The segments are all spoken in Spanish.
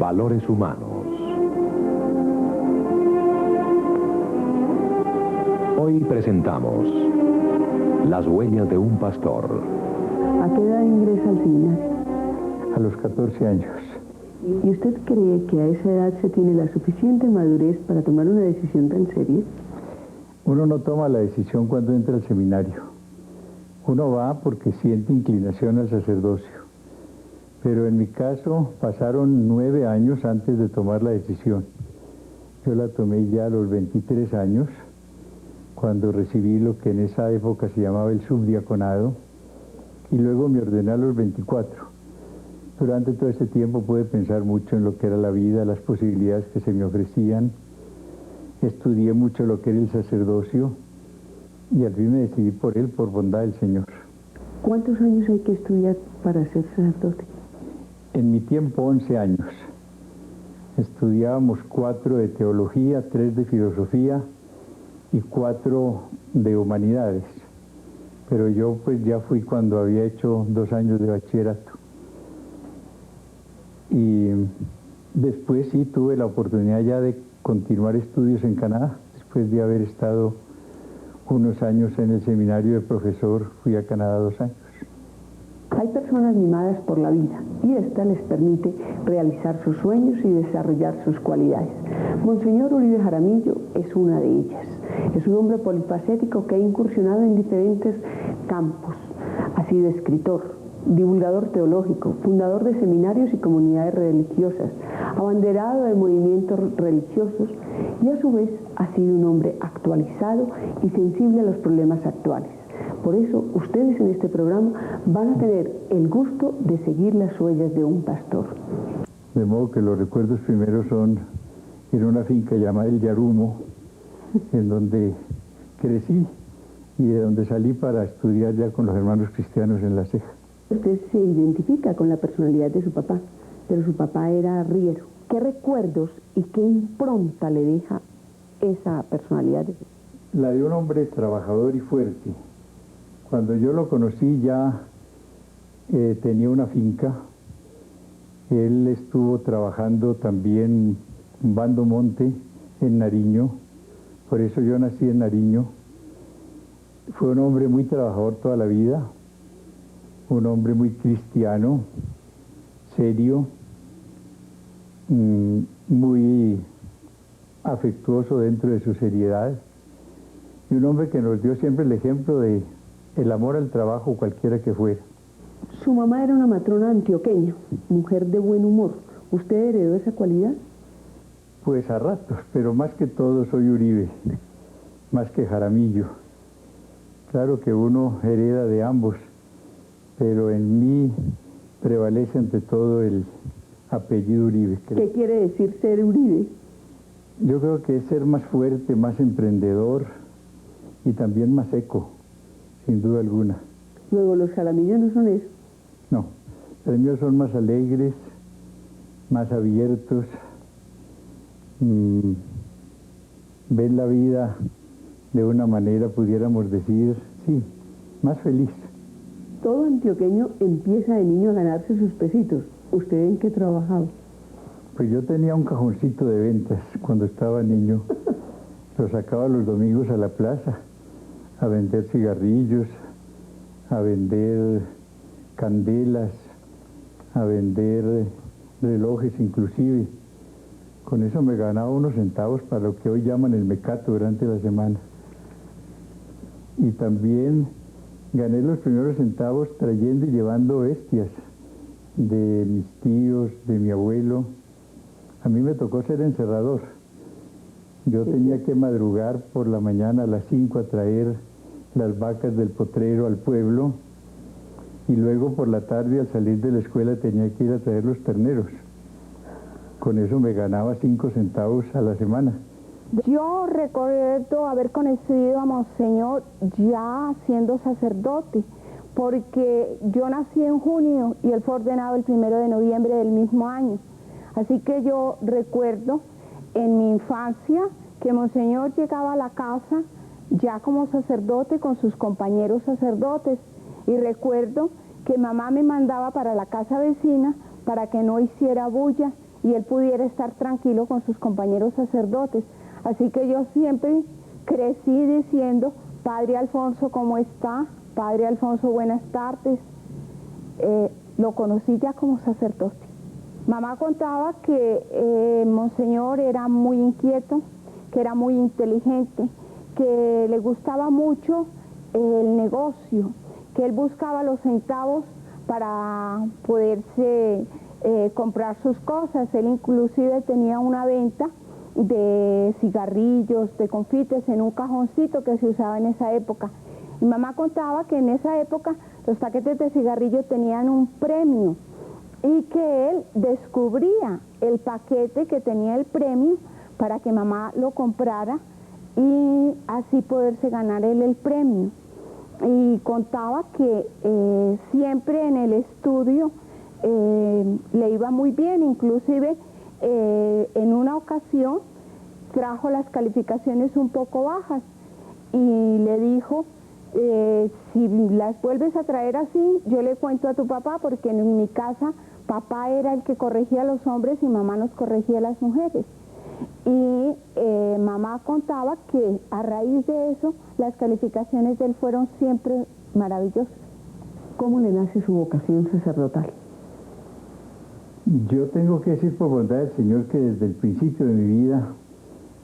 Valores humanos. Hoy presentamos Las huellas de un pastor. ¿A qué edad ingresa al seminario? A los 14 años. ¿Y usted cree que a esa edad se tiene la suficiente madurez para tomar una decisión tan seria? Uno no toma la decisión cuando entra al seminario. Uno va porque siente inclinación al sacerdocio. Pero en mi caso pasaron 9 años antes de tomar la decisión. Yo la tomé ya a los 23 años, cuando recibí lo que en esa época se llamaba el subdiaconado, y luego me ordené a los 24. Durante todo ese tiempo pude pensar mucho en lo que era la vida, las posibilidades que se me ofrecían. Estudié mucho lo que era el sacerdocio y al fin me decidí por él, por bondad del Señor. ¿Cuántos años hay que estudiar para ser sacerdote? En mi tiempo, 11 años. Estudiábamos 4 de teología, 3 de filosofía y 4 de humanidades. Pero yo pues ya fui cuando había hecho 2 años de bachillerato. Y después sí tuve la oportunidad ya de continuar estudios en Canadá. Después de haber estado unos años en el seminario de profesor, fui a Canadá 2 años. Hay personas mimadas por la vida y esta les permite realizar sus sueños y desarrollar sus cualidades. Monseñor Uribe Jaramillo es una de ellas. Es un hombre polifacético que ha incursionado en diferentes campos. Ha sido escritor, divulgador teológico, fundador de seminarios y comunidades religiosas, abanderado de movimientos religiosos y a su vez ha sido un hombre actualizado y sensible a los problemas actuales. Por eso, ustedes en este programa van a tener el gusto de seguir las huellas de un pastor. De modo que los recuerdos primeros son en una finca llamada El Yarumo, en donde crecí y de donde salí para estudiar ya con los hermanos cristianos en La Ceja. Usted se identifica con la personalidad de su papá, pero su papá era arriero. ¿Qué recuerdos y qué impronta le deja esa personalidad? La de un hombre trabajador y fuerte. Cuando yo lo conocí ya tenía una finca. Él estuvo trabajando también en Bando Monte, en Nariño. Por eso yo nací en Nariño. Fue un hombre muy trabajador toda la vida. Un hombre muy cristiano, serio, muy afectuoso dentro de su seriedad. Y un hombre que nos dio siempre el ejemplo de el amor al trabajo, cualquiera que fuera. Su mamá era una matrona antioqueña, mujer de buen humor. ¿Usted heredó esa cualidad? Pues a ratos, pero más que todo soy Uribe, más que Jaramillo. Claro que uno hereda de ambos, pero en mí prevalece ante todo el apellido Uribe. ¿Qué quiere decir ser Uribe? Yo creo que es ser más fuerte, más emprendedor y también más seco, sin duda alguna. Luego, los jaramillos no son eso. No, los míos son más alegres, más abiertos, ven la vida de una manera, pudiéramos decir, sí, más feliz. Todo antioqueño empieza de niño a ganarse sus pesitos. ¿Usted en qué trabajaba? Pues yo tenía un cajoncito de ventas cuando estaba niño. Lo sacaba los domingos a la plaza a vender cigarrillos, a vender candelas, a vender relojes inclusive. Con eso me ganaba unos centavos para lo que hoy llaman el mecato durante la semana. Y también gané los primeros centavos trayendo y llevando bestias de mis tíos, de mi abuelo. A mí me tocó ser encerrador. Yo tenía que madrugar por la mañana a las 5 a traer las vacas del potrero al pueblo y luego por la tarde al salir de la escuela tenía que ir a traer los terneros. Con eso me ganaba 5 centavos a la semana. Yo recuerdo haber conocido a Monseñor ya siendo sacerdote, porque yo nací en junio y él fue ordenado el 1 de noviembre del mismo año. Así que yo recuerdo en mi infancia que Monseñor llegaba a la casa ya como sacerdote con sus compañeros sacerdotes, y recuerdo que mamá me mandaba para la casa vecina para que no hiciera bulla y él pudiera estar tranquilo con sus compañeros sacerdotes. Así que yo siempre crecí diciendo, Padre Alfonso, ¿cómo está? Padre Alfonso, buenas tardes. Lo conocí ya como sacerdote. Mamá contaba que Monseñor era muy inquieto, que era muy inteligente, que le gustaba mucho el negocio, que él buscaba los centavos para poderse comprar sus cosas. Él inclusive tenía una venta de cigarrillos, de confites en un cajoncito que se usaba en esa época. Mi mamá contaba que en esa época los paquetes de cigarrillos tenían un premio y que él descubría el paquete que tenía el premio para que mamá lo comprara y así poderse ganar él el premio. Y contaba que siempre en el estudio le iba muy bien, inclusive en una ocasión trajo las calificaciones un poco bajas y le dijo, si las vuelves a traer así, yo le cuento a tu papá, porque en mi casa papá era el que corregía a los hombres y mamá nos corregía a las mujeres. Y mamá contaba que a raíz de eso las calificaciones de él fueron siempre maravillosas. ¿Cómo le nace su vocación sacerdotal? Yo tengo que decir por bondad del Señor que desde el principio de mi vida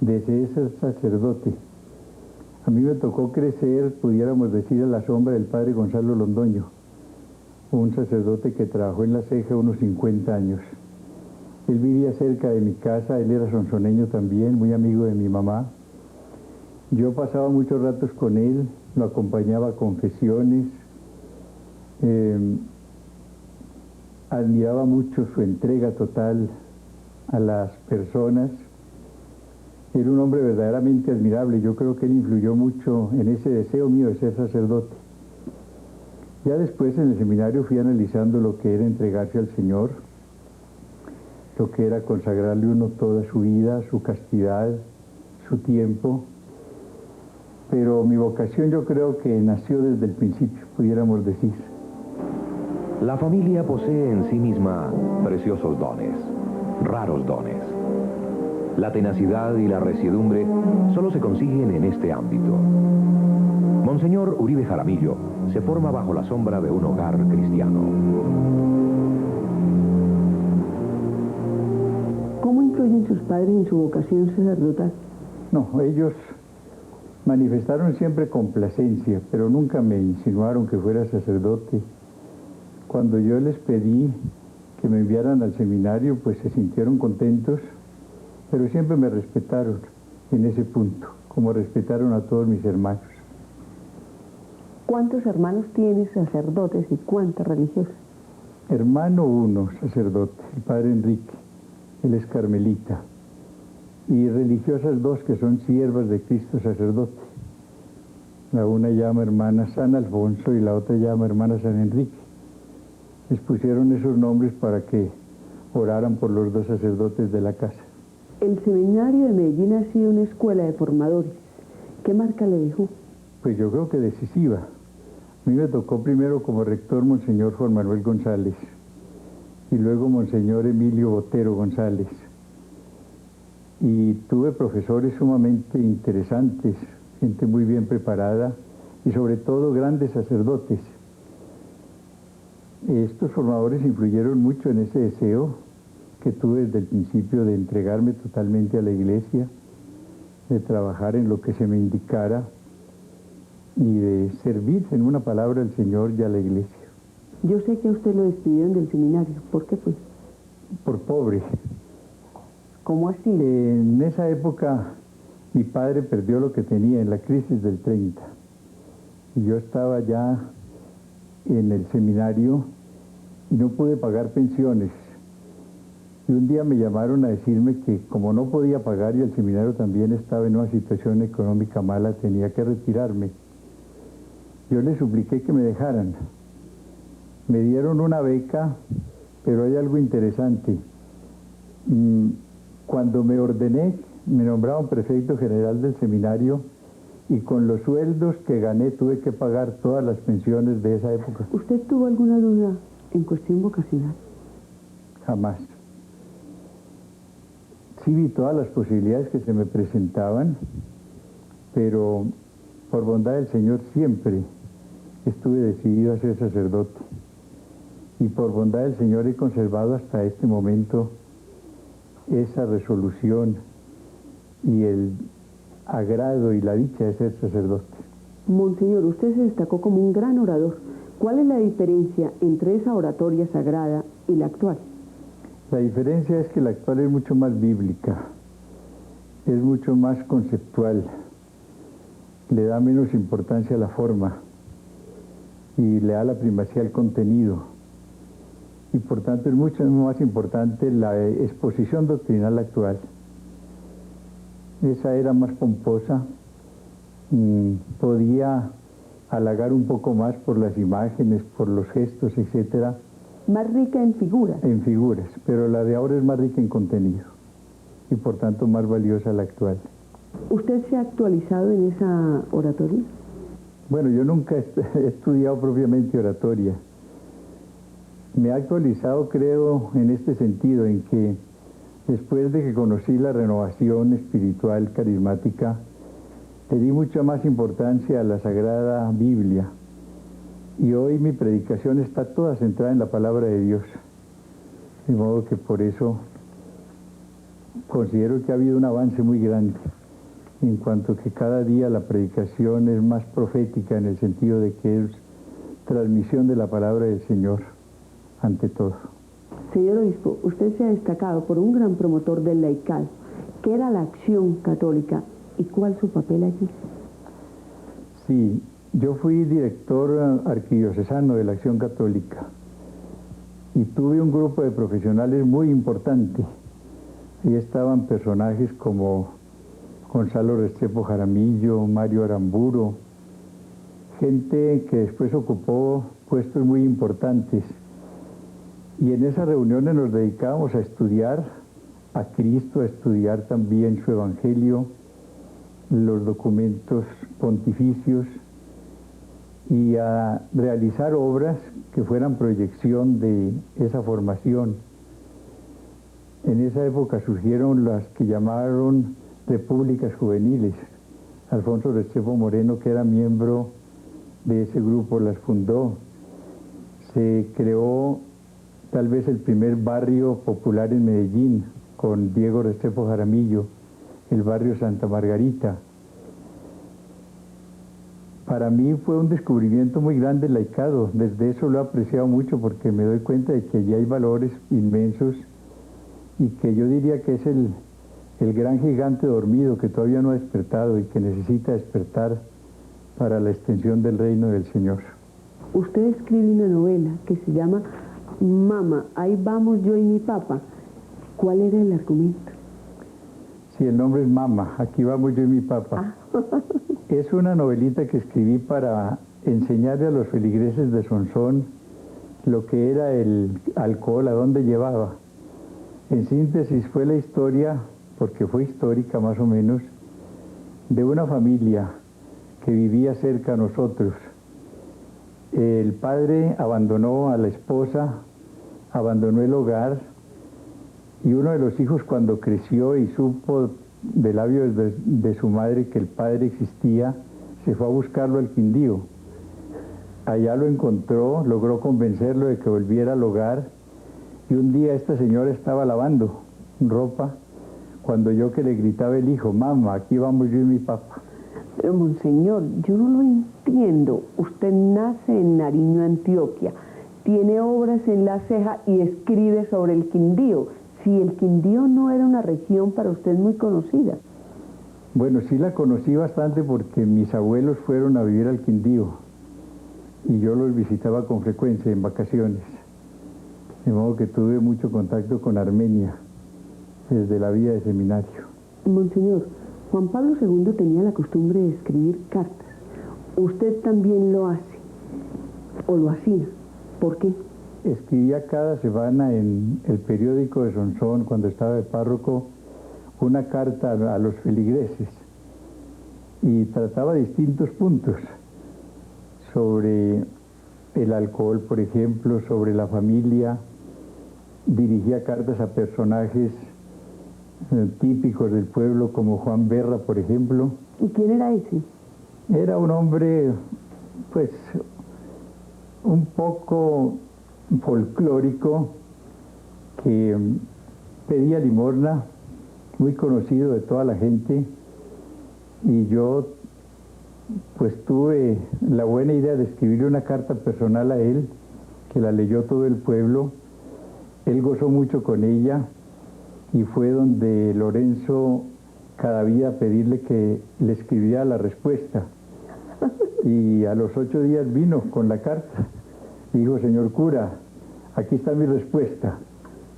deseé ser sacerdote. A mí me tocó crecer, pudiéramos decir, a la sombra del padre Gonzalo Londoño, un sacerdote que trabajó en La Ceja unos 50 años. Él vivía cerca de mi casa, él era sonsoneño también, muy amigo de mi mamá. Yo pasaba muchos ratos con él, lo acompañaba a confesiones, admiraba mucho su entrega total a las personas. Era un hombre verdaderamente admirable. Yo creo que él influyó mucho en ese deseo mío de ser sacerdote. Ya después en el seminario fui analizando lo que era entregarse al Señor, lo que era consagrarle uno toda su vida, su castidad, su tiempo. Pero mi vocación yo creo que nació desde el principio, pudiéramos decir. La familia posee en sí misma preciosos dones, raros dones. La tenacidad y la resiedumbre solo se consiguen en este ámbito. Monseñor Uribe Jaramillo se forma bajo la sombra de un hogar cristiano. ¿Cómo influyen sus padres en su vocación sacerdotal? No, ellos manifestaron siempre complacencia, pero nunca me insinuaron que fuera sacerdote. Cuando yo les pedí que me enviaran al seminario, pues se sintieron contentos, pero siempre me respetaron en ese punto, como respetaron a todos mis hermanos. ¿Cuántos hermanos tiene sacerdotes y cuántas religiosas? Hermano uno, sacerdote, el padre Enrique, él es carmelita, y religiosas dos que son siervas de Cristo sacerdote. La una llama hermana San Alfonso y la otra llama hermana San Enrique. Les pusieron esos nombres para que oraran por los dos sacerdotes de la casa. El seminario de Medellín ha sido una escuela de formadores. ¿Qué marca le dejó? Pues yo creo que decisiva. A mí me tocó primero como rector Monseñor Juan Manuel González y luego Monseñor Emilio Botero González. Y tuve profesores sumamente interesantes, gente muy bien preparada y sobre todo grandes sacerdotes. Estos formadores influyeron mucho en ese deseo que tuve desde el principio de entregarme totalmente a la iglesia, de trabajar en lo que se me indicara y de servir, en una palabra, al Señor y a la iglesia. Yo sé que a usted lo despidieron del seminario. ¿Por qué fue? Por pobre. ¿Cómo así? En esa época mi padre perdió lo que tenía en la crisis del 30. Y yo estaba ya en el seminario y no pude pagar pensiones. Y un día me llamaron a decirme que como no podía pagar y el seminario también estaba en una situación económica mala, tenía que retirarme. Yo les supliqué que me dejaran. Me dieron una beca, pero hay algo interesante. Cuando me ordené, me nombraron prefecto general del seminario y con los sueldos que gané tuve que pagar todas las pensiones de esa época. ¿Usted tuvo alguna duda en cuestión vocacional? Jamás. sí vi todas las posibilidades que se me presentaban, pero por bondad del Señor siempre estuve decidido a ser sacerdote. Y por bondad del Señor he conservado hasta este momento esa resolución y el agrado y la dicha de ser sacerdote. Monseñor, usted se destacó como un gran orador. ¿Cuál es la diferencia entre esa oratoria sagrada y la actual? La diferencia es que la actual es mucho más bíblica, es mucho más conceptual, le da menos importancia a la forma y le da la primacía al contenido. Y por tanto es mucho más importante la exposición doctrinal actual. Esa era más pomposa, podía halagar un poco más por las imágenes, por los gestos, etcétera. Más rica en figuras. En figuras, pero la de ahora es más rica en contenido y por tanto más valiosa la actual. ¿Usted se ha actualizado en esa oratoria? Bueno, yo nunca he estudiado propiamente oratoria. Me he actualizado, creo, en este sentido, en que después de que conocí la renovación espiritual carismática, le di mucha más importancia a la Sagrada Biblia. Y hoy mi predicación está toda centrada en la palabra de Dios. De modo que por eso considero que ha habido un avance muy grande, en cuanto que cada día la predicación es más profética en el sentido de que es transmisión de la palabra del Señor ante todo. Señor obispo, usted se ha destacado por un gran promotor del laicado. ¿Qué era la Acción Católica y cuál su papel allí? Sí, yo fui director arquidiocesano de la Acción Católica y tuve un grupo de profesionales muy importante. Ahí estaban personajes como Gonzalo Restrepo Jaramillo, Mario Aramburo, gente que después ocupó puestos muy importantes. Y en esas reuniones nos dedicábamos a estudiar a Cristo, a estudiar también su Evangelio, los documentos pontificios y a realizar obras que fueran proyección de esa formación. En esa época surgieron las que llamaron repúblicas juveniles. Alfonso Restrepo Moreno, que era miembro de ese grupo, las fundó. Se creó tal vez el primer barrio popular en Medellín, con Diego Restrepo Jaramillo, el barrio Santa Margarita. Para mí fue un descubrimiento muy grande el laicado. Desde eso lo he apreciado mucho porque me doy cuenta de que allí hay valores inmensos y que yo diría que es el gran gigante dormido que todavía no ha despertado y que necesita despertar para la extensión del reino del Señor. Usted escribe una novela que se llama Mama, ahí vamos yo y mi papá. ¿Cuál era el argumento? Sí, el nombre es Mama, aquí vamos yo y mi papá. Es una novelita que escribí para enseñarle a los feligreses de Sonsón lo que era el alcohol, a dónde llevaba. En síntesis fue la historia, porque fue histórica más o menos, de una familia que vivía cerca a nosotros. El padre abandonó a la esposa, abandonó el hogar, y uno de los hijos, cuando creció y supo de labios de su madre que el padre existía, se fue a buscarlo al Quindío. Allá lo encontró, logró convencerlo de que volviera al hogar, y un día esta señora estaba lavando ropa cuando oyó que le gritaba el hijo: mamá, aquí vamos yo y mi papá. Pero monseñor, yo no lo entiendo. Usted nace en Nariño, Antioquia, tiene obras en La Ceja y escribe sobre el Quindío. Si el Quindío no era una región para usted muy conocida. Bueno, sí la conocí bastante porque mis abuelos fueron a vivir al Quindío y yo los visitaba con frecuencia en vacaciones. De modo que tuve mucho contacto con Armenia desde la vida de seminario. Monseñor, Juan Pablo II tenía la costumbre de escribir cartas. ¿Usted también lo hace? ¿O lo hacía? ¿Por qué? Escribía cada semana en el periódico de Sonsón, cuando estaba de párroco, una carta a los feligreses y trataba distintos puntos sobre el alcohol, por ejemplo, sobre la familia. Dirigía cartas a personajes típicos del pueblo, como Juan Berra, por ejemplo. ¿Y quién era ese? Era un hombre, pues, un poco folclórico, que pedía limosna, muy conocido de toda la gente, y yo pues tuve la buena idea de escribirle una carta personal a él, que la leyó todo el pueblo. Él gozó mucho con ella, y fue donde Lorenzo Cadavid a pedirle que le escribiera la respuesta. Y a los 8 días vino con la carta. Dijo: señor cura, aquí está mi respuesta.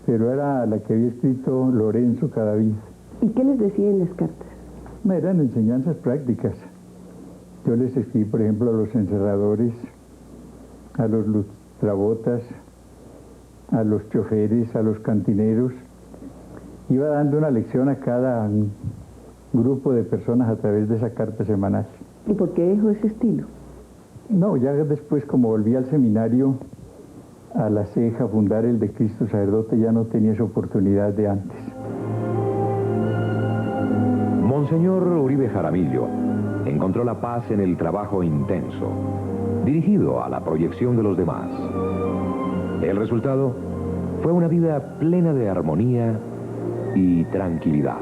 Pero era la que había escrito Lorenzo Cadavid. ¿Y qué les decía en las cartas? Eran enseñanzas prácticas. Yo les escribí, por ejemplo, a los encerradores, a los lustrabotas, a los choferes, a los cantineros. Iba dando una lección a cada grupo de personas a través de esa carta semanal. ¿Y por qué dejó ese estilo? No, ya después, como volví al seminario, a La Ceja, a fundar el de Cristo Sacerdote, ya no tenía esa oportunidad de antes. Monseñor Uribe Jaramillo encontró la paz en el trabajo intenso, dirigido a la proyección de los demás. El resultado fue una vida plena de armonía y tranquilidad.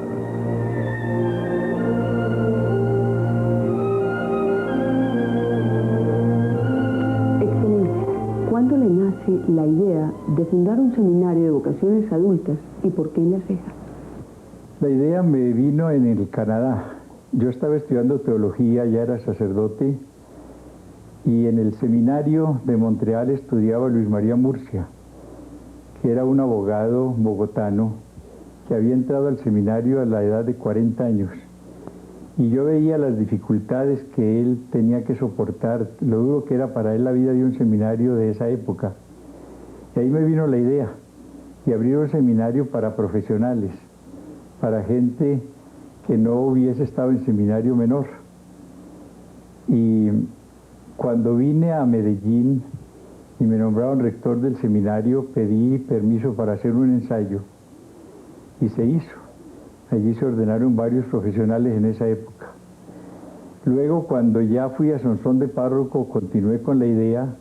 Excelencia, ¿cuándo le nace la idea de fundar un seminario de vocaciones adultas y por qué en La Ceja? La idea me vino en el Canadá. Yo estaba estudiando teología, ya era sacerdote, y en el seminario de Montreal estudiaba Luis María Murcia, que era un abogado bogotano que había entrado al seminario a la edad de 40 años. Y yo veía las dificultades que él tenía que soportar, lo duro que era para él la vida de un seminario de esa época. Y ahí me vino la idea de abrir un seminario para profesionales, para gente que no hubiese estado en seminario menor. Y cuando vine a Medellín y me nombraron rector del seminario, pedí permiso para hacer un ensayo, y se hizo. Allí se ordenaron varios profesionales en esa época. Luego, cuando ya fui a Sonsón de párroco, continué con la idea,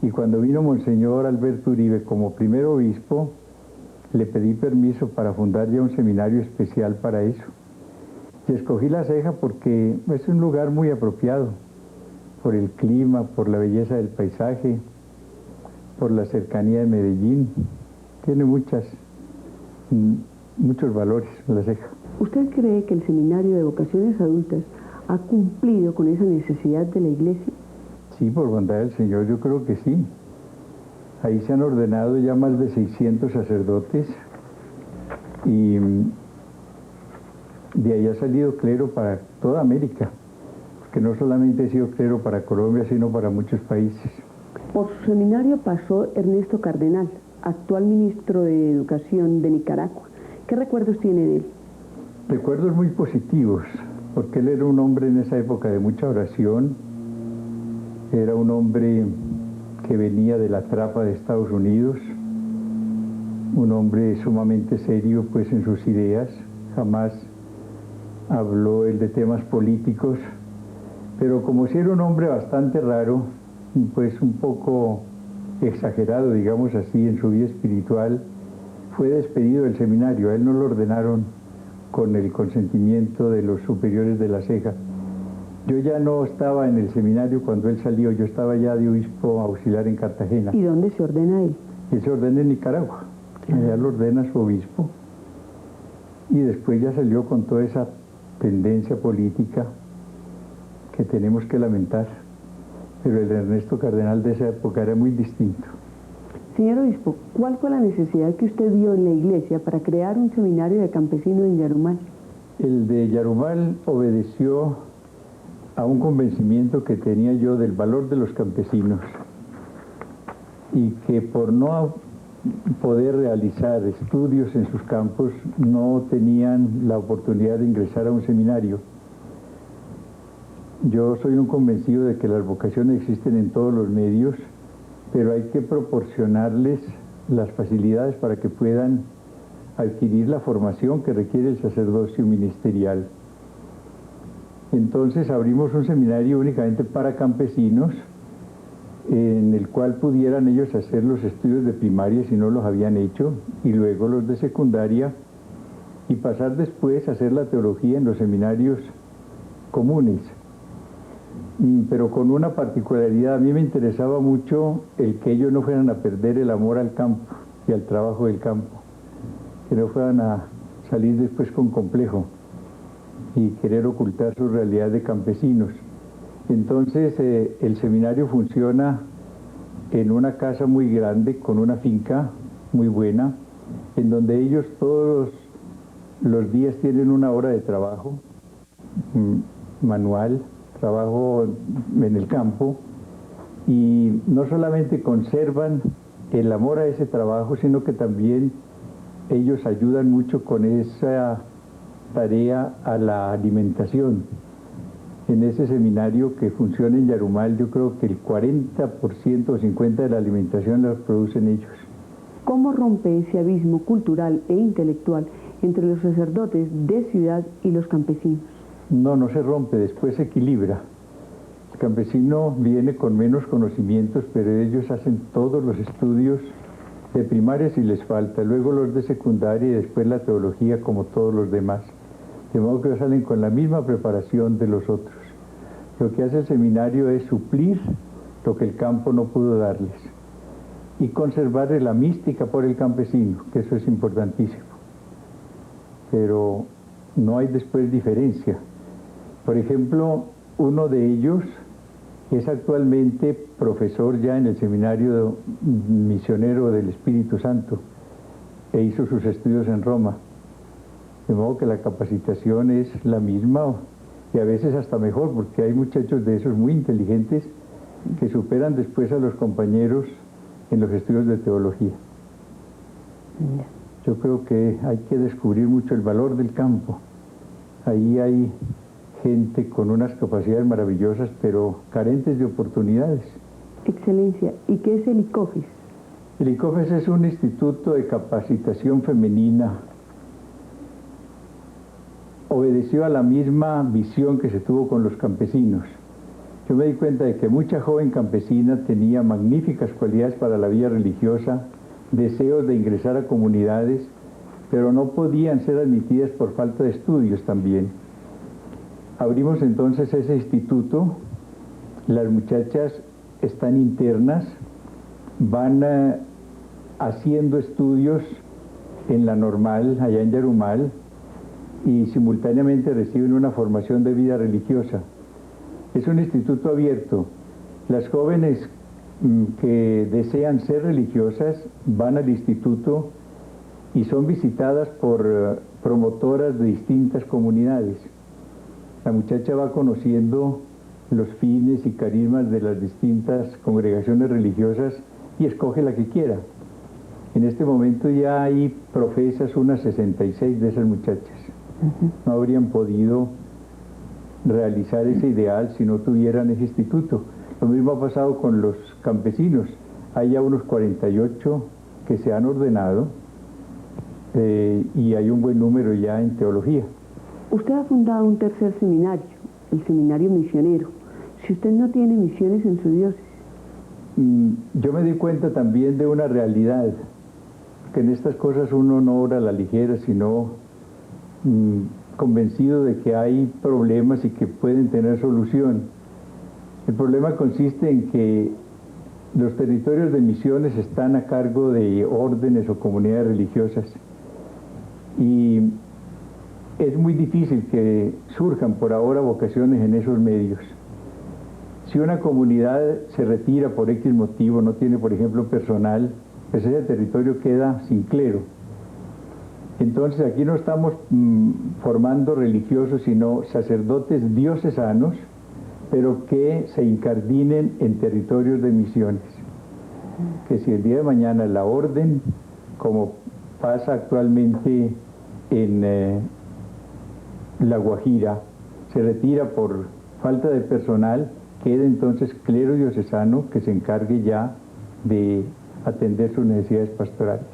y cuando vino Monseñor Alberto Uribe como primer obispo, le pedí permiso para fundar ya un seminario especial para eso. Y escogí La Ceja porque es un lugar muy apropiado, por el clima, por la belleza del paisaje, por la cercanía de Medellín. Tiene muchos valores La Ceja. ¿Usted cree que el seminario de vocaciones adultas ha cumplido con esa necesidad de la Iglesia? Sí, por bondad del Señor, yo creo que sí. Ahí se han ordenado ya más de 600 sacerdotes, y de ahí ha salido clero para toda América, porque no solamente ha sido clero para Colombia, sino para muchos países. Por su seminario pasó Ernesto Cardenal, actual ministro de Educación de Nicaragua. ¿Qué recuerdos tiene de él? Recuerdos muy positivos, porque él era un hombre en esa época de mucha oración, era un hombre que venía de la trapa de Estados Unidos, un hombre sumamente serio pues en sus ideas, jamás habló él de temas políticos, pero como si era un hombre bastante raro, pues un poco exagerado, digamos así, en su vida espiritual, fue despedido del seminario. A él no lo ordenaron con el consentimiento de los superiores de La Ceja. Yo ya no estaba en el seminario cuando él salió, yo estaba ya de obispo auxiliar en Cartagena. ¿Y dónde se ordena él? Él se ordena en Nicaragua, allá lo ordena su obispo, y después ya salió con toda esa tendencia política que tenemos que lamentar, pero el Ernesto Cardenal de esa época era muy distinto. Señor obispo, ¿cuál fue la necesidad que usted vio en la iglesia para crear un seminario de campesinos en Yarumal? El de Yarumal obedeció a un convencimiento que tenía yo del valor de los campesinos, y que por no poder realizar estudios en sus campos no tenían la oportunidad de ingresar a un seminario. Yo soy un convencido de que las vocaciones existen en todos los medios, pero hay que proporcionarles las facilidades para que puedan adquirir la formación que requiere el sacerdocio ministerial. Entonces abrimos un seminario únicamente para campesinos, en el cual pudieran ellos hacer los estudios de primaria si no los habían hecho, y luego los de secundaria, y pasar después a hacer la teología en los seminarios comunes. Pero con una particularidad: a mí me interesaba mucho el que ellos no fueran a perder el amor al campo y al trabajo del campo, que no fueran a salir después con complejo y querer ocultar su realidad de campesinos. Entonces el seminario funciona en una casa muy grande, con una finca muy buena, en donde ellos todos los días tienen una hora de trabajo manual, trabajo en el campo, y no solamente conservan el amor a ese trabajo, sino que también ellos ayudan mucho con esa tarea a la alimentación. En ese seminario que funciona en Yarumal, yo creo que el 40% o 50% de la alimentación la producen ellos. ¿Cómo rompe ese abismo cultural e intelectual entre los sacerdotes de ciudad y los campesinos? No se rompe, después se equilibra. El campesino viene con menos conocimientos, pero ellos hacen todos los estudios de primaria si les falta, luego los de secundaria y después la teología como todos los demás. De modo que salen con la misma preparación de los otros. Lo que hace el seminario es suplir lo que el campo no pudo darles y conservar la mística por el campesino, que eso es importantísimo. Pero no hay después diferencia. Por ejemplo, uno de ellos es actualmente profesor ya en el seminario misionero del Espíritu Santo e hizo sus estudios en Roma. De modo que la capacitación es la misma y a veces hasta mejor, porque hay muchachos de esos muy inteligentes que superan después a los compañeros en los estudios de teología. Yo creo que hay que descubrir mucho el valor del campo. Ahí hay gente con unas capacidades maravillosas, pero carentes de oportunidades. Excelencia, ¿y qué es el ICOFES? El ICOFES es un instituto de capacitación femenina. Obedeció a la misma visión que se tuvo con los campesinos. Yo me di cuenta de que mucha joven campesina tenía magníficas cualidades para la vida religiosa, deseos de ingresar a comunidades, pero no podían ser admitidas por falta de estudios también. Abrimos entonces ese instituto, las muchachas están internas, van haciendo estudios en la normal, allá en Yarumal, y simultáneamente reciben una formación de vida religiosa. Es un instituto abierto. Las jóvenes que desean ser religiosas van al instituto y son visitadas por promotoras de distintas comunidades. La muchacha va conociendo los fines y carismas de las distintas congregaciones religiosas y escoge la que quiera. En este momento ya hay profesas unas 66 de esas muchachas. No habrían podido realizar ese ideal si no tuvieran ese instituto. Lo mismo ha pasado con los campesinos. Hay ya unos 48 que se han ordenado y hay un buen número ya en teología. Usted ha fundado un tercer seminario, el Seminario Misionero. Si usted no tiene misiones en su diócesis. Yo me di cuenta también de una realidad, que en estas cosas uno no obra a la ligera, sino convencido de que hay problemas y que pueden tener solución. El problema consiste en que los territorios de misiones están a cargo de órdenes o comunidades religiosas y es muy difícil que surjan por ahora vocaciones en esos medios. Si una comunidad se retira por X motivo, no tiene por ejemplo personal, pues ese territorio queda sin clero. Entonces aquí no estamos formando religiosos, sino sacerdotes diocesanos, pero que se incardinen en territorios de misiones. Que si el día de mañana la orden, como pasa actualmente en La Guajira, se retira por falta de personal, quede entonces clero diocesano que se encargue ya de atender sus necesidades pastorales.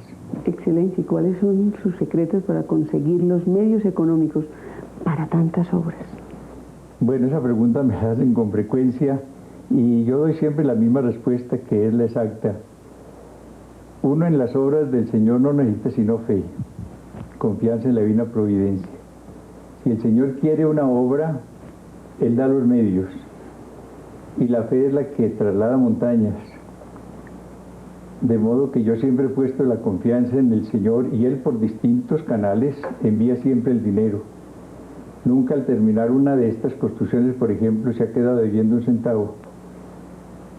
Excelencia, ¿y cuáles son sus secretos para conseguir los medios económicos para tantas obras? Bueno, esa pregunta me la hacen con frecuencia y yo doy siempre la misma respuesta, que es la exacta. Uno en las obras del Señor no necesita sino fe, confianza en la divina providencia. Si el Señor quiere una obra, Él da los medios, y la fe es la que traslada montañas. De modo que yo siempre he puesto la confianza en el Señor, y Él por distintos canales envía siempre el dinero. Nunca al terminar una de estas construcciones, por ejemplo, se ha quedado debiendo un centavo.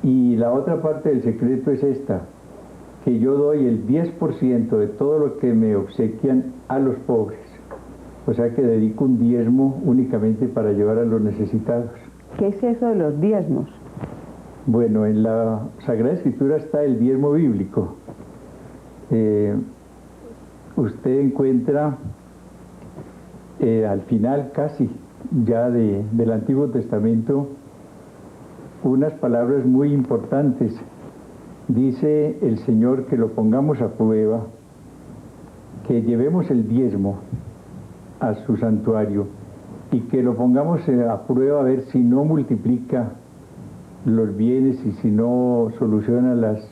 Y la otra parte del secreto es esta, que yo doy el 10% de todo lo que me obsequian a los pobres. O sea que dedico un diezmo únicamente para ayudar a los necesitados. ¿Qué es eso de los diezmos? Bueno, en la Sagrada Escritura está el diezmo bíblico. Usted encuentra al final casi ya del Antiguo Testamento unas palabras muy importantes. Dice el Señor que lo pongamos a prueba, que llevemos el diezmo a su santuario y que lo pongamos a prueba a ver si no multiplica los bienes y si no soluciona las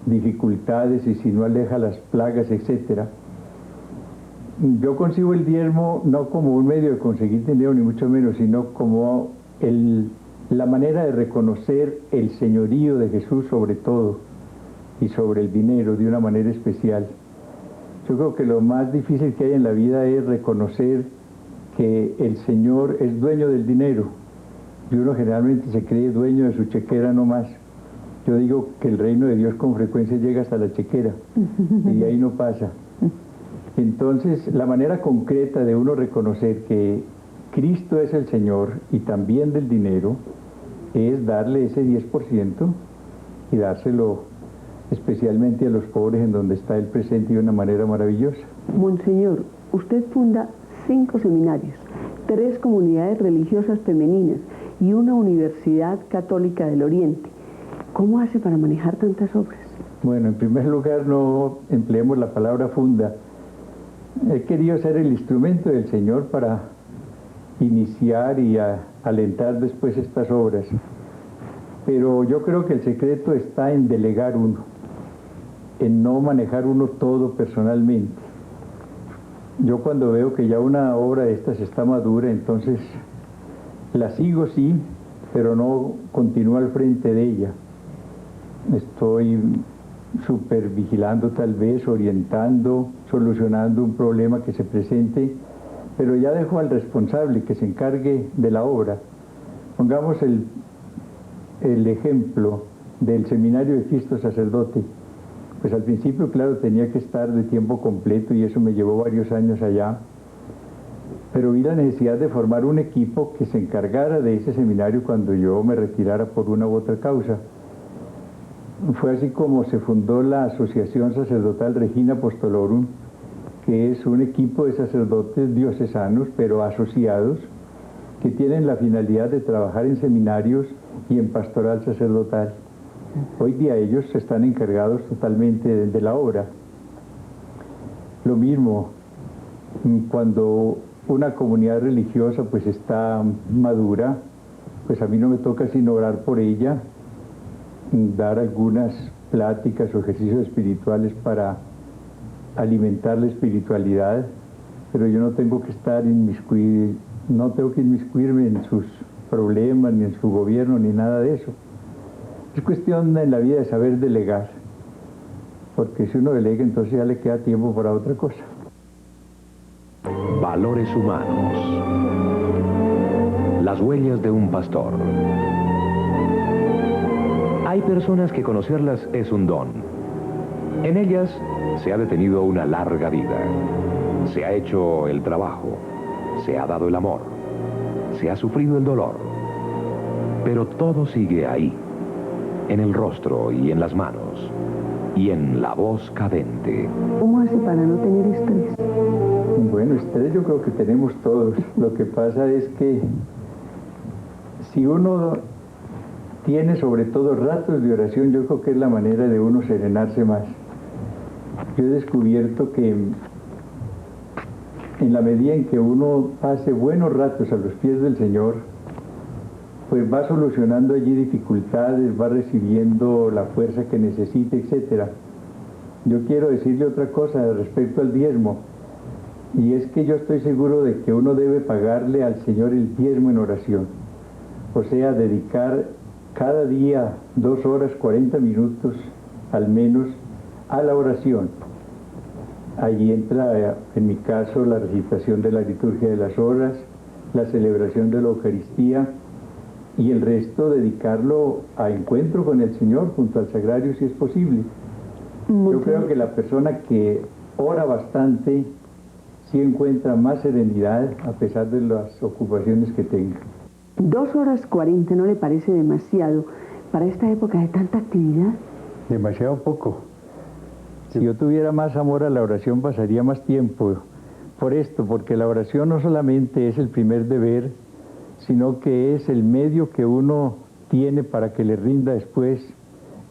dificultades y si no aleja las plagas, etc. Yo concibo el diezmo no como un medio de conseguir dinero, ni mucho menos, sino como la manera de reconocer el señorío de Jesús sobre todo y sobre el dinero de una manera especial. Yo creo que lo más difícil que hay en la vida es reconocer que el Señor es dueño del dinero, y uno generalmente se cree dueño de su chequera no más. Yo digo que el reino de Dios con frecuencia llega hasta la chequera y de ahí no pasa. Entonces, la manera concreta de uno reconocer que Cristo es el Señor y también del dinero es darle ese 10% y dárselo especialmente a los pobres, en donde está Él presente de una manera maravillosa. Monseñor, usted funda 5 seminarios, 3 comunidades religiosas femeninas y una universidad católica del Oriente. ¿Cómo hace para manejar tantas obras? Bueno, en primer lugar, no empleemos la palabra funda. He querido ser el instrumento del Señor para iniciar y alentar después estas obras. Pero yo creo que el secreto está en delegar uno, en no manejar uno todo personalmente. Yo cuando veo que ya una obra de estas está madura, entonces la sigo, sí, pero no continúo al frente de ella. Estoy supervigilando, tal vez, orientando, solucionando un problema que se presente, pero ya dejo al responsable que se encargue de la obra. Pongamos el ejemplo del seminario de Cristo Sacerdote. Pues al principio, claro, tenía que estar de tiempo completo y eso me llevó varios años allá, pero vi la necesidad de formar un equipo que se encargara de ese seminario cuando yo me retirara por una u otra causa. Fue así como se fundó la Asociación Sacerdotal Regina Apostolorum, que es un equipo de sacerdotes diocesanos, pero asociados, que tienen la finalidad de trabajar en seminarios y en pastoral sacerdotal. Hoy día ellos están encargados totalmente de la obra. Lo mismo, cuando una comunidad religiosa pues está madura, pues a mí no me toca sino orar por ella, dar algunas pláticas o ejercicios espirituales para alimentar la espiritualidad, pero yo no tengo que estar no tengo que inmiscuirme en sus problemas, ni en su gobierno, ni nada de eso. Es cuestión en la vida de saber delegar, porque si uno delega, entonces ya le queda tiempo para otra cosa. Valores humanos. Las huellas de un pastor. Hay personas que conocerlas es un don. En ellas se ha detenido una larga vida. Se ha hecho el trabajo, se ha dado el amor, se ha sufrido el dolor. Pero todo sigue ahí, en el rostro y en las manos, y en la voz cadente. ¿Cómo hace para no tener estrés? Bueno, estrés yo creo que tenemos todos. Lo que pasa es que si uno tiene sobre todo ratos de oración, yo creo que es la manera de uno serenarse más. yo he descubierto que en la medida en que uno pase buenos ratos a los pies del Señor, pues va solucionando allí dificultades, va recibiendo la fuerza que necesita, etc. Yo quiero decirle otra cosa respecto al diezmo, y es que yo estoy seguro de que uno debe pagarle al Señor el diezmo en oración, o sea, dedicar cada día 2 horas 40 minutos al menos a la oración. Allí entra, en mi caso, la recitación de la liturgia de las horas, la celebración de la Eucaristía, y el resto dedicarlo a encuentro con el Señor junto al sagrario si es posible. Yo creo que la persona que ora bastante sí encuentra más serenidad a pesar de las ocupaciones que tenga. 2 horas 40, ¿no le parece demasiado para esta época de tanta actividad? Demasiado poco. Si yo tuviera más amor a la oración pasaría más tiempo por esto, porque la oración no solamente es el primer deber, sino que es el medio que uno tiene para que le rinda después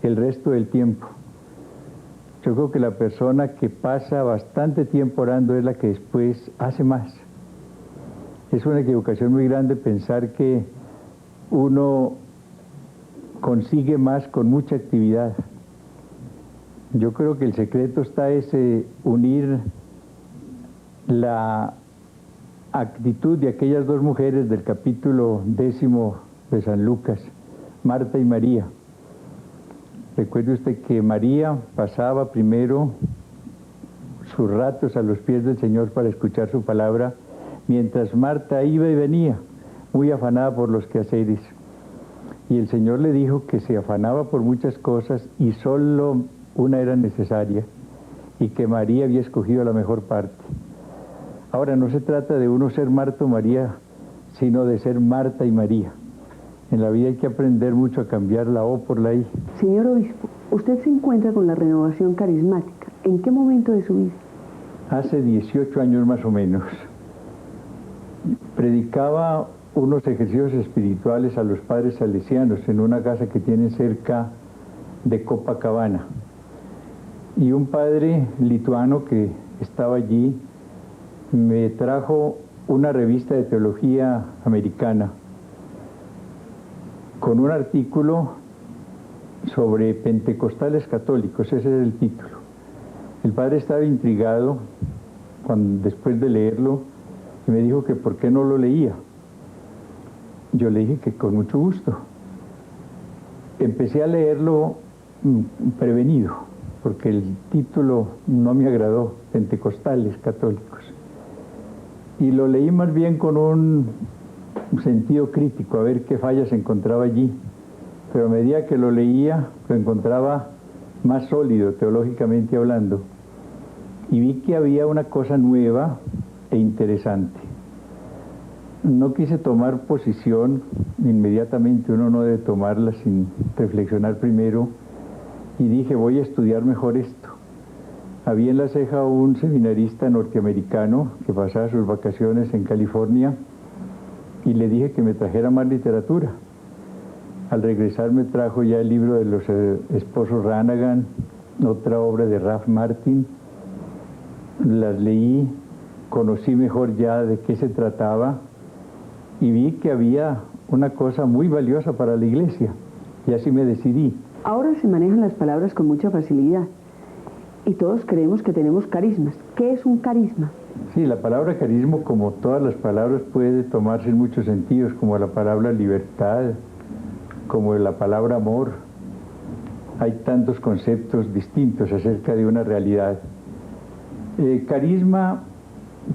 el resto del tiempo. Yo creo que la persona que pasa bastante tiempo orando es la que después hace más. Es una equivocación muy grande pensar que uno consigue más con mucha actividad. Yo creo que el secreto está es unir la actitud de aquellas 2 mujeres del capítulo 10 de San Lucas, Marta y María. Recuerde usted que María pasaba primero sus ratos a los pies del Señor para escuchar su palabra, mientras Marta iba y venía, muy afanada por los quehaceres. Y el Señor le dijo que se afanaba por muchas cosas y solo una era necesaria, y que María había escogido la mejor parte. Ahora, no se trata de uno ser Marta o María, sino de ser Marta y María. En la vida hay que aprender mucho a cambiar la O por la I. Señor obispo, usted se encuentra con la renovación carismática. ¿En qué momento de su vida? Hace 18 años más o menos. Predicaba unos ejercicios espirituales a los padres salesianos en una casa que tienen cerca de Copacabana. Y un padre lituano que estaba allí me trajo una revista de teología americana con un artículo sobre pentecostales católicos, ese es el título. El padre estaba intrigado después de leerlo y me dijo que por qué no lo leía. Yo le dije que con mucho gusto. Empecé a leerlo prevenido, porque el título no me agradó, pentecostales católicos. Y lo leí más bien con un sentido crítico, a ver qué fallas encontraba allí. Pero a medida que lo leía, lo encontraba más sólido, teológicamente hablando. Y vi que había una cosa nueva e interesante. No quise tomar posición inmediatamente, uno no debe tomarla sin reflexionar primero, y dije, voy a estudiar mejor esto. Había en La Ceja un seminarista norteamericano que pasaba sus vacaciones en California, y le dije que me trajera más literatura. Al regresar me trajo ya el libro de los esposos Ranaghan, otra obra de Ralph Martin. Las leí, conocí mejor ya de qué se trataba y vi que había una cosa muy valiosa para la iglesia, y así me decidí. Ahora se manejan las palabras con mucha facilidad y todos creemos que tenemos carismas. ¿Qué es un carisma? Sí, la palabra carisma, como todas las palabras, puede tomarse en muchos sentidos, como la palabra libertad, como la palabra amor. Hay tantos conceptos distintos acerca de una realidad. Carisma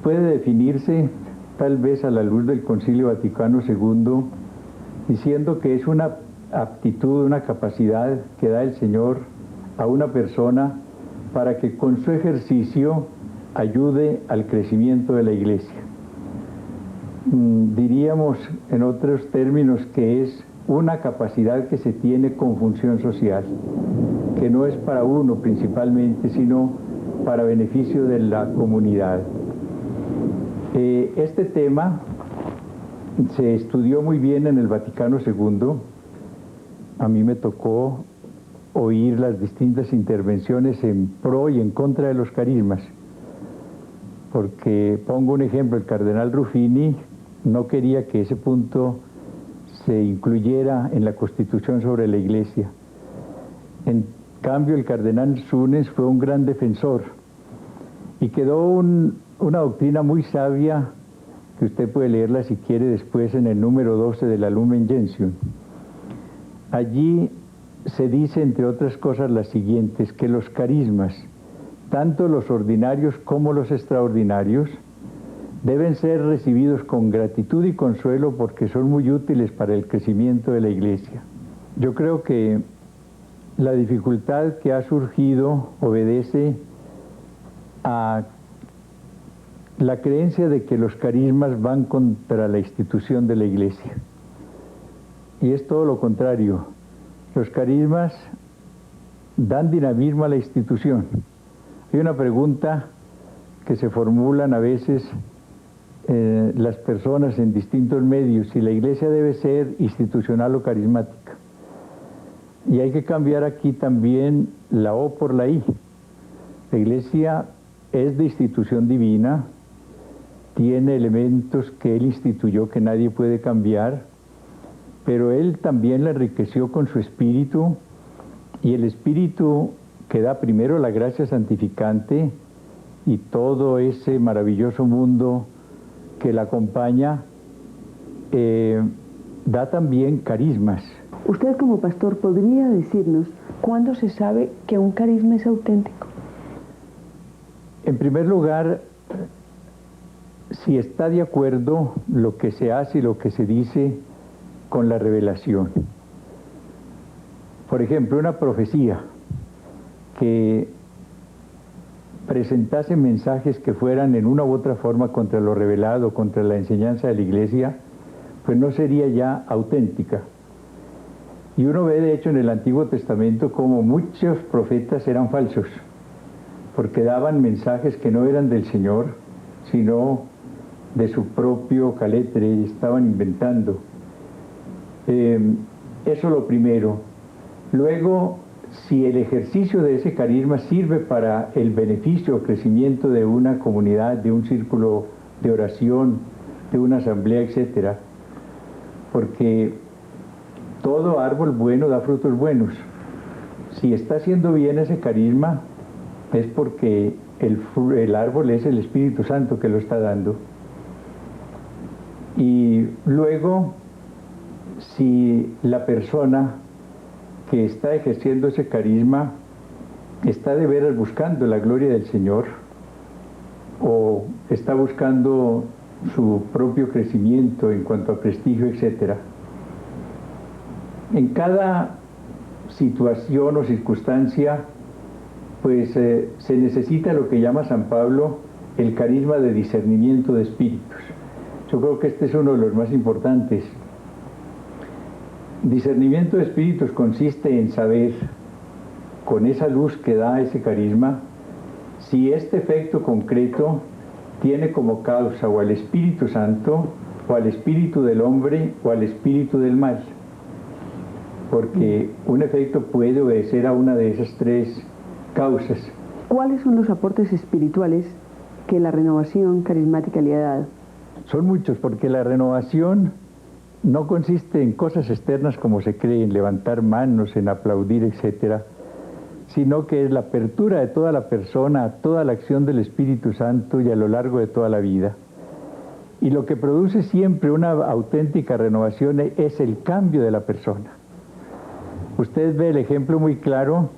puede definirse tal vez a la luz del Concilio Vaticano II, diciendo que es una aptitud, una capacidad que da el Señor a una persona para que con su ejercicio ayude al crecimiento de la iglesia. Diríamos en otros términos que es una capacidad que se tiene con función social, que no es para uno principalmente, sino para beneficio de la comunidad. Este tema se estudió muy bien en el Vaticano II. A mí me tocó oír las distintas intervenciones en pro y en contra de los carismas. Porque, pongo un ejemplo, el cardenal Ruffini no quería que ese punto se incluyera en la Constitución sobre la Iglesia. En cambio, el cardenal Sunes fue un gran defensor y quedó una doctrina muy sabia que usted puede leerla si quiere después en el número 12 de la Lumen Gentium. Allí se dice, entre otras cosas, las siguientes, que los carismas, tanto los ordinarios como los extraordinarios, deben ser recibidos con gratitud y consuelo porque son muy útiles para el crecimiento de la Iglesia. Yo creo que la dificultad que ha surgido obedece a la creencia de que los carismas van contra la institución de la Iglesia. Y es todo lo contrario. Los carismas dan dinamismo a la institución. Hay una pregunta que se formulan a veces las personas en distintos medios, si la Iglesia debe ser institucional o carismática. Y hay que cambiar aquí también la O por la I. La Iglesia es de institución divina, tiene elementos que Él instituyó que nadie puede cambiar, pero Él también la enriqueció con su Espíritu, y el Espíritu que da primero la gracia santificante y todo ese maravilloso mundo que la acompaña, da también carismas. Usted como pastor podría decirnos cuándo se sabe que un carisma es auténtico. En primer lugar, si está de acuerdo lo que se hace y lo que se dice con la revelación. Por ejemplo, una profecía que presentase mensajes que fueran en una u otra forma contra lo revelado, contra la enseñanza de la Iglesia, pues no sería ya auténtica. Y uno ve de hecho en el Antiguo Testamento como muchos profetas eran falsos, porque daban mensajes que no eran del Señor, sino de su propio caletre, y estaban inventando. Eso lo primero. Luego, si el ejercicio de ese carisma sirve para el beneficio o crecimiento de una comunidad, de un círculo de oración, de una asamblea, etc. Porque todo árbol bueno da frutos buenos. Si está haciendo bien ese carisma, es porque el árbol es el Espíritu Santo que lo está dando. Y luego, si la persona que está ejerciendo ese carisma está de veras buscando la gloria del Señor o está buscando su propio crecimiento en cuanto a prestigio, etc. En cada situación o circunstancia, pues se necesita lo que llama San Pablo el carisma de discernimiento de espíritus. Yo creo que este es uno de los más importantes. Discernimiento de espíritus consiste en saber, con esa luz que da ese carisma, si este efecto concreto tiene como causa o al Espíritu Santo, o al espíritu del hombre, o al espíritu del mal. Porque un efecto puede obedecer a una de esas tres causas. ¿Cuáles son los aportes espirituales que la renovación carismática le ha dado? Son muchos, porque la renovación no consiste en cosas externas como se cree, en levantar manos, en aplaudir, etc., sino que es la apertura de toda la persona a toda la acción del Espíritu Santo y a lo largo de toda la vida. Y lo que produce siempre una auténtica renovación es el cambio de la persona. Usted ve el ejemplo muy claro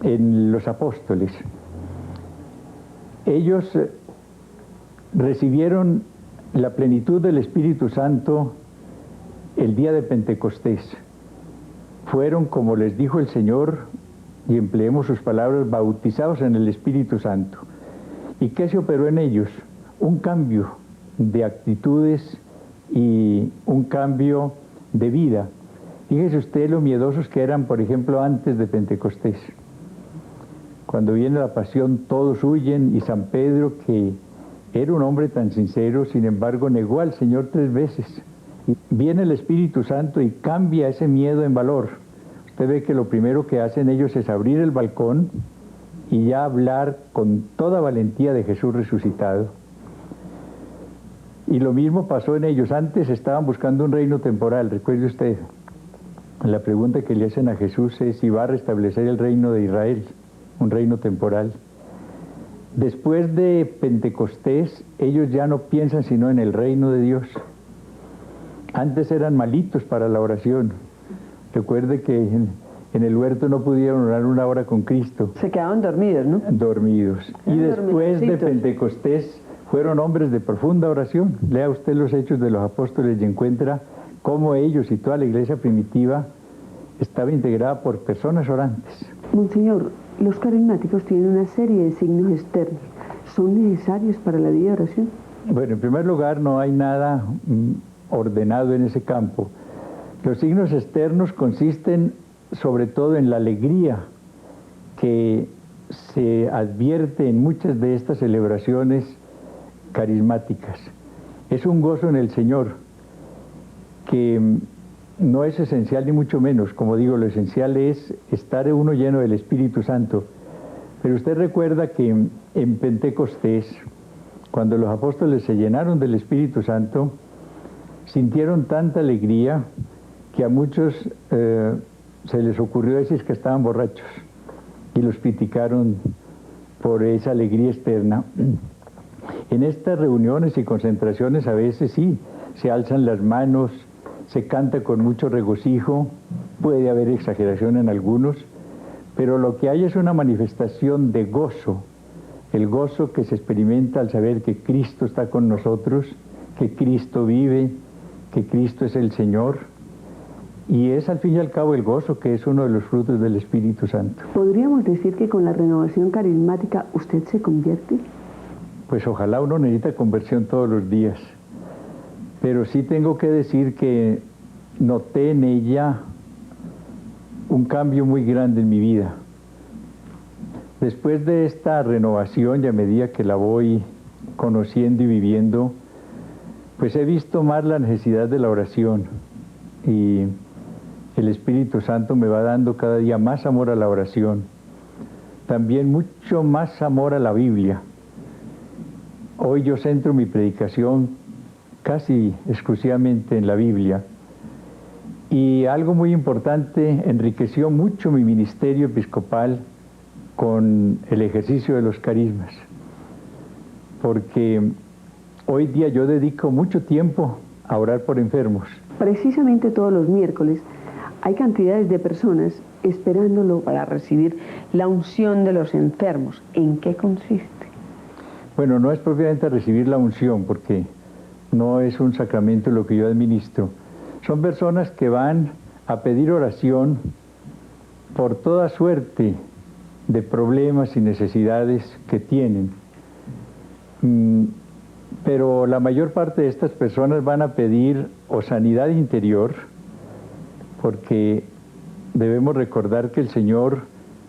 en los apóstoles. Ellos recibieron la plenitud del Espíritu Santo el día de Pentecostés. Fueron, como les dijo el Señor, y empleemos sus palabras, bautizados en el Espíritu Santo. ¿Y qué se operó en ellos? Un cambio de actitudes y un cambio de vida. Fíjese usted lo miedosos que eran, por ejemplo, antes de Pentecostés. Cuando viene la pasión, todos huyen, y San Pedro, que era un hombre tan sincero, sin embargo, negó al Señor 3 veces. Y viene el Espíritu Santo y cambia ese miedo en valor. usted ve que lo primero que hacen ellos es abrir el balcón y ya hablar con toda valentía de Jesús resucitado. Y lo mismo pasó en ellos. Antes estaban buscando un reino temporal, recuerde usted. La pregunta que le hacen a Jesús es si va a restablecer el reino de Israel, un reino temporal. Después de Pentecostés, ellos ya no piensan sino en el reino de Dios. Antes eran malitos para la oración. Recuerde que en el huerto no pudieron orar una hora con Cristo. Se quedaban dormidos, ¿no? Dormidos. Y después de Pentecostés fueron hombres de profunda oración. Lea usted los Hechos de los Apóstoles y encuentra cómo ellos y toda la iglesia primitiva estaba integrada por personas orantes. Monseñor, los carismáticos tienen una serie de signos externos. ¿Son necesarios para la vida de oración? Bueno, en primer lugar, no hay nada ordenado en ese campo. Los signos externos consisten sobre todo en la alegría que se advierte en muchas de estas celebraciones carismáticas. Es un gozo en el Señor que no es esencial ni mucho menos. Como digo, lo esencial es estar uno lleno del Espíritu Santo. Pero usted recuerda que en Pentecostés, cuando los apóstoles se llenaron del Espíritu Santo, sintieron tanta alegría que a muchos se les ocurrió decir que estaban borrachos y los criticaron por esa alegría externa. En estas reuniones y concentraciones a veces sí, se alzan las manos, se canta con mucho regocijo, puede haber exageración en algunos, pero lo que hay es una manifestación de gozo, el gozo que se experimenta al saber que Cristo está con nosotros, que Cristo vive, que Cristo es el Señor, y es al fin y al cabo el gozo que es uno de los frutos del Espíritu Santo. ¿Podríamos decir que con la renovación carismática usted se convierte? Pues ojalá. Uno necesita conversión todos los días, pero sí tengo que decir que noté en ella un cambio muy grande en mi vida. Después de esta renovación y a medida que la voy conociendo y viviendo, pues he visto más la necesidad de la oración y el Espíritu Santo me va dando cada día más amor a la oración, también mucho más amor a la Biblia. Hoy yo centro mi predicación casi exclusivamente en la Biblia, y algo muy importante, enriqueció mucho mi ministerio episcopal con el ejercicio de los carismas, porque hoy día yo dedico mucho tiempo a orar por enfermos. Precisamente todos los miércoles hay cantidades de personas esperándolo para recibir la unción de los enfermos. ¿En qué consiste? Bueno, no es propiamente recibir la unción, porque no es un sacramento lo que yo administro. Son personas que van a pedir oración por toda suerte de problemas y necesidades que tienen. Pero la mayor parte de estas personas van a pedir o sanidad interior, porque debemos recordar que el Señor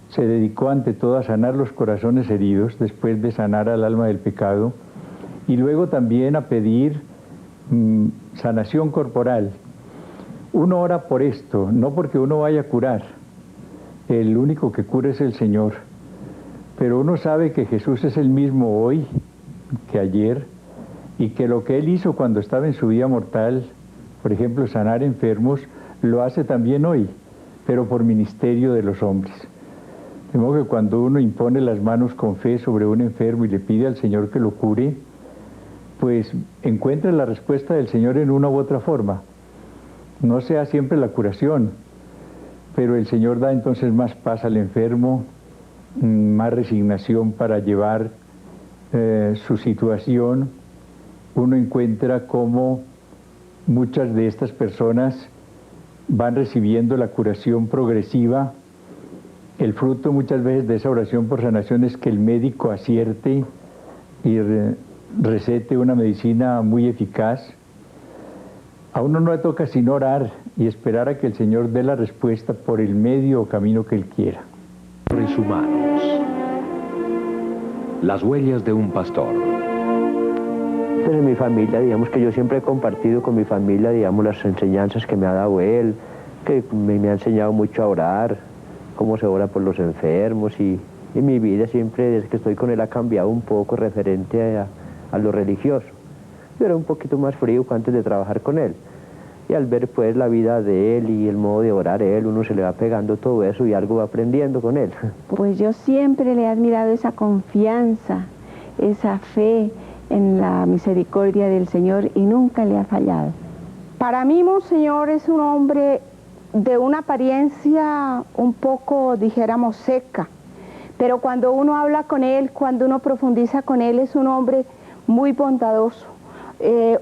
se dedicó ante todo a sanar los corazones heridos después de sanar al alma del pecado, y luego también a pedir sanación corporal. Uno ora por esto, no porque uno vaya a curar, el único que cura es el Señor, pero uno sabe que Jesús es el mismo hoy que ayer, y que lo que Él hizo cuando estaba en su vida mortal, por ejemplo, sanar enfermos, lo hace también hoy, pero por ministerio de los hombres. De modo que cuando uno impone las manos con fe sobre un enfermo y le pide al Señor que lo cure, pues encuentra la respuesta del Señor en una u otra forma. No sea siempre la curación, pero el Señor da entonces más paz al enfermo, más resignación para llevar su situación. Uno encuentra cómo muchas de estas personas van recibiendo la curación progresiva. El fruto muchas veces de esa oración por sanación es que el médico acierte y recete una medicina muy eficaz. A uno no le toca sino orar y esperar a que el Señor dé la respuesta por el medio o camino que Él quiera. Humanos. Las huellas de un pastor. Pues en mi familia, digamos que yo siempre he compartido con mi familia, digamos, las enseñanzas que me ha dado él, que me ha enseñado mucho a orar, cómo se ora por los enfermos, y mi vida siempre, desde que estoy con él, ha cambiado un poco referente a lo religioso. Yo era un poquito más frío antes de trabajar con él, y al ver pues la vida de él y el modo de orar de él, uno se le va pegando todo eso y algo va aprendiendo con él. Pues yo siempre le he admirado esa confianza, esa fe en la misericordia del Señor, y nunca le ha fallado. Para mí, Monseñor es un hombre de una apariencia un poco, dijéramos, seca, pero cuando uno habla con él, cuando uno profundiza con él, es un hombre muy bondadoso,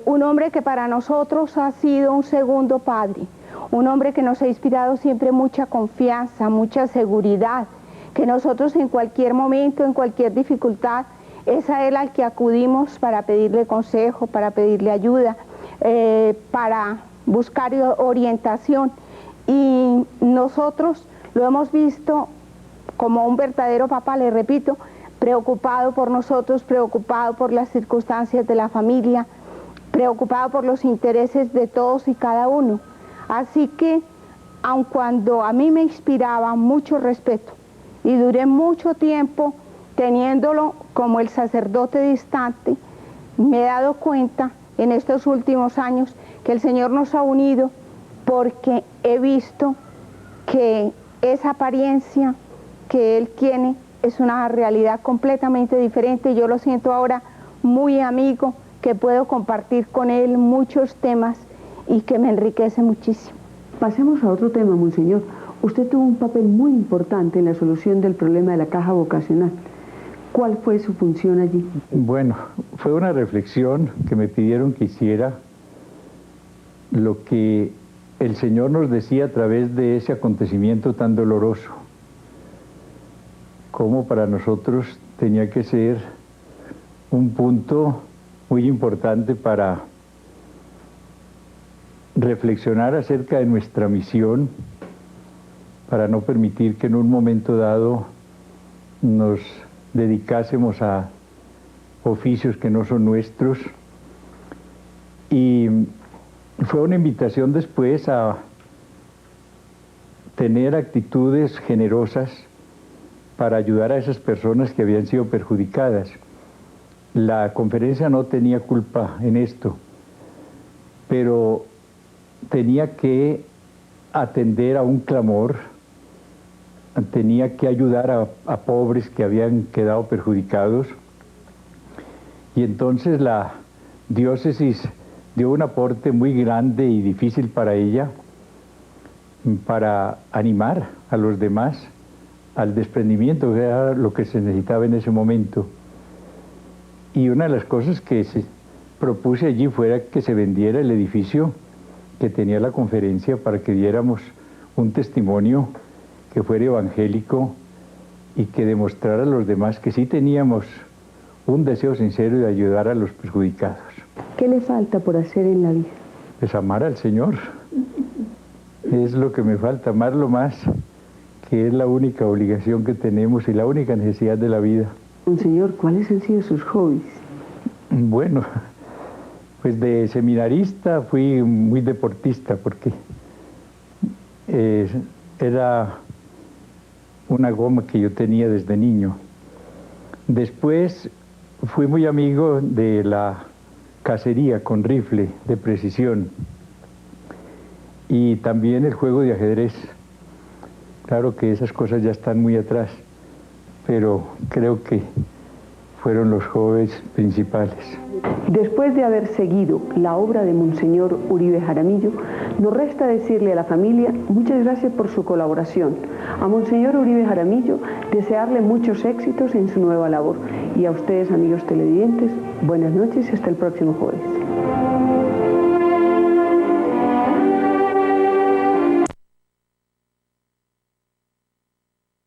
un hombre que para nosotros ha sido un segundo padre, un hombre que nos ha inspirado siempre mucha confianza, mucha seguridad, que nosotros en cualquier momento, en cualquier dificultad, es a él al que acudimos para pedirle consejo, para pedirle ayuda, para buscar orientación. Y nosotros lo hemos visto como un verdadero papá, le repito, preocupado por nosotros, preocupado por las circunstancias de la familia, preocupado por los intereses de todos y cada uno. Así que, aun cuando a mí me inspiraba mucho respeto y duré mucho tiempo teniéndolo como el sacerdote distante, me he dado cuenta en estos últimos años que el Señor nos ha unido, porque he visto que esa apariencia que Él tiene es una realidad completamente diferente. Yo lo siento ahora muy amigo, que puedo compartir con Él muchos temas y que me enriquece muchísimo. Pasemos a otro tema, Monseñor. Usted tuvo un papel muy importante en la solución del problema de la caja vocacional. ¿Cuál fue su función allí? Bueno, fue una reflexión que me pidieron que hiciera, lo que el Señor nos decía a través de ese acontecimiento tan doloroso, cómo para nosotros tenía que ser un punto muy importante para reflexionar acerca de nuestra misión, para no permitir que en un momento dado nos dedicásemos a oficios que no son nuestros. Y fue una invitación después a tener actitudes generosas para ayudar a esas personas que habían sido perjudicadas. La conferencia no tenía culpa en esto, pero tenía que atender a un clamor, tenía que ayudar a pobres que habían quedado perjudicados, y entonces la diócesis dio un aporte muy grande y difícil para ella, para animar a los demás al desprendimiento, que era lo que se necesitaba en ese momento. Y una de las cosas que se propuse allí fuera que se vendiera el edificio que tenía la conferencia, para que diéramos un testimonio que fuera evangélico y que demostrara a los demás que sí teníamos un deseo sincero de ayudar a los perjudicados. ¿Qué le falta por hacer en la vida? Pues amar al Señor. Es lo que me falta, amarlo más, que es la única obligación que tenemos y la única necesidad de la vida. Monseñor, ¿cuáles han sido sus hobbies? Bueno, pues de seminarista fui muy deportista, porque era una goma que yo tenía desde niño. Después fui muy amigo de la cacería con rifle de precisión y también el juego de ajedrez. Claro que esas cosas ya están muy atrás, pero creo que fueron los hobbies principales. Después de haber seguido la obra de Monseñor Uribe Jaramillo, nos resta decirle a la familia muchas gracias por su colaboración. A Monseñor Uribe Jaramillo, desearle muchos éxitos en su nueva labor. Y a ustedes, amigos televidentes, buenas noches y hasta el próximo jueves.